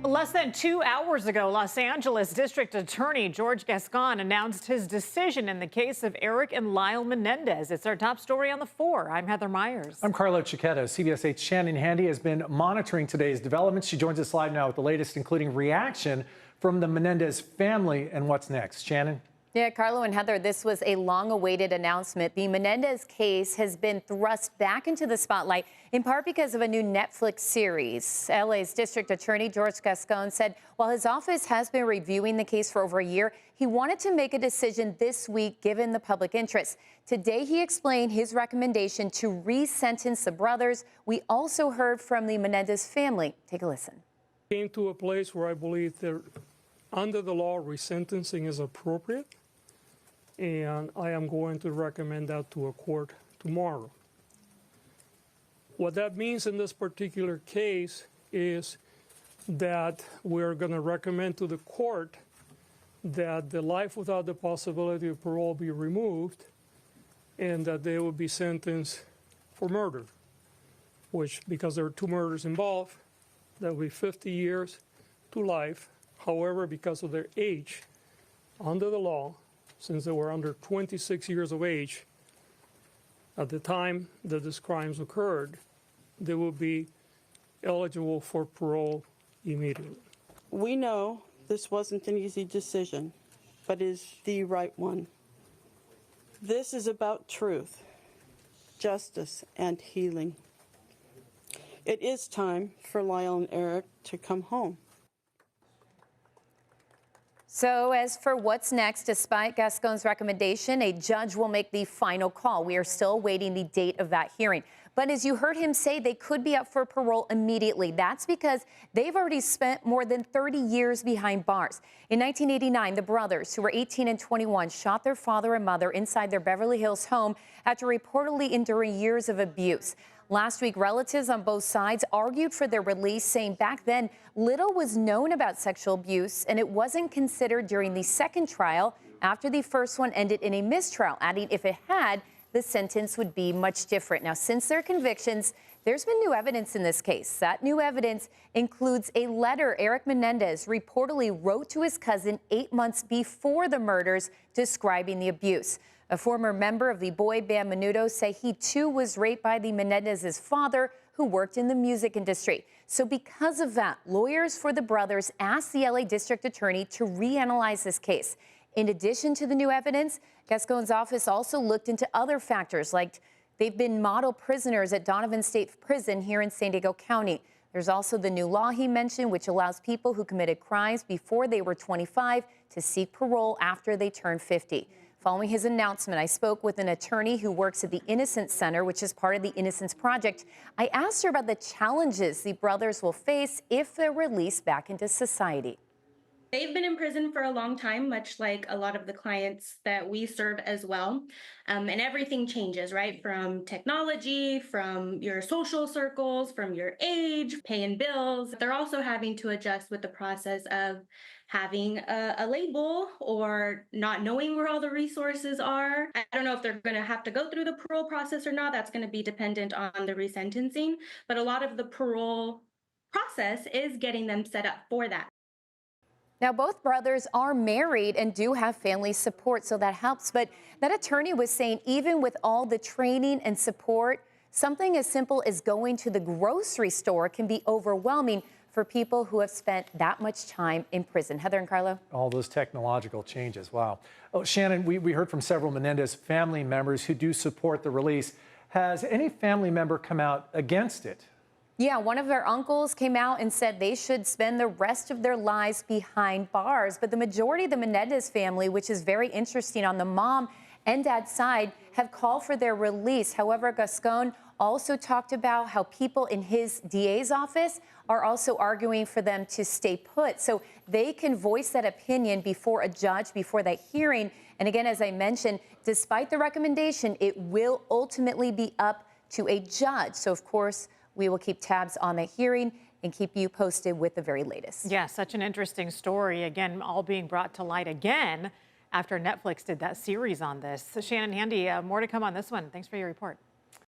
Less than 2 hours ago, Los Angeles District Attorney George Gascon announced his decision in the case of Eric and Lyle Menendez. It's our top story on the 4. I'm Heather Myers. I'm Carlo Cicchetto. CBS 8's Shannon Handy has been monitoring today's developments. She joins us live now with the latest, including reaction from the Menendez family and what's next. Shannon? Yeah, Carlo and Heather, this was a long-awaited announcement. The Menendez case has been thrust back into the spotlight, in part because of a new Netflix series. LA's District Attorney George Gascon said while his office has been reviewing the case for over a year, he wanted to make a decision this week given the public interest. Today, he explained his recommendation to re-sentence the brothers. We also heard from the Menendez family. Take a listen. Came to a place where I believe that under the law, resentencing is appropriate, and I am going to recommend that to a court tomorrow. What that means in this particular case is that we're going to recommend to the court that the life without the possibility of parole be removed and that they will be sentenced for murder, which, because there are 2 murders involved, that will be 50 years to life. However, because of their age, under the law, since they were under 26 years of age at the time that these crimes occurred, they will be eligible for parole immediately. We know this wasn't an easy decision, but is the right one. This is about truth, justice, and healing. It is time for Lyle and Eric to come home. So as for what's next, despite Gascon's recommendation, a judge will make the final call. We are still awaiting the date of that hearing. But as you heard him say, they could be up for parole immediately. That's because they've already spent more than 30 years behind bars. In 1989, the brothers, who were 18 and 21, shot their father and mother inside their Beverly Hills home after reportedly enduring years of abuse. Last week, relatives on both sides argued for their release, saying back then little was known about sexual abuse and it wasn't considered during the second trial after the first one ended in a mistrial, adding if it had, the sentence would be much different. Now, since their convictions, there's been new evidence in this case. That new evidence includes a letter Eric Menendez reportedly wrote to his cousin 8 months before the murders describing the abuse. A former member of the boy band Menendez say he too was raped by the Menendez's father, who worked in the music industry. So because of that, lawyers for the brothers asked the LA District Attorney to reanalyze this case. In addition to the new evidence, Gascon's office also looked into other factors, like they've been model prisoners at Donovan State Prison here in San Diego County. There's also the new law he mentioned, which allows people who committed crimes before they were 25 to seek parole after they turn 50. Following his announcement, I spoke with an attorney who works at the Innocence Center, which is part of the Innocence Project. I asked her about the challenges the brothers will face if they're released back into society. They've been in prison for a long time, much like a lot of the clients that we serve as well. And everything changes, right? From technology, from your social circles, from your age, paying bills. They're also having to adjust with the process of having a label or not knowing where all the resources are. I don't know if they're going to have to go through the parole process or not. That's going to be dependent on the resentencing. But a lot of the parole process is getting them set up for that. Now, both brothers are married and do have family support, so that helps. But that attorney was saying even with all the training and support, something as simple as going to the grocery store can be overwhelming for people who have spent that much time in prison. Heather and Carlo? All those technological changes. Wow. Oh, Shannon, we heard from several Menendez family members who do support the release. Has any family member come out against it? Yeah, one of their uncles came out and said they should spend the rest of their lives behind bars. But the majority of the Menendez family, which is very interesting on the mom and dad's side, have called for their release. However, Gascon also talked about how people in his DA's office are also arguing for them to stay put so they can voice that opinion before a judge, before that hearing. And again, as I mentioned, despite the recommendation, it will ultimately be up to a judge. So, of course, we will keep tabs on the hearing and keep you posted with the very latest. Yeah, such an interesting story. Again, all being brought to light again after Netflix did that series on this. So Shannon Handy, more to come on this one. Thanks for your report.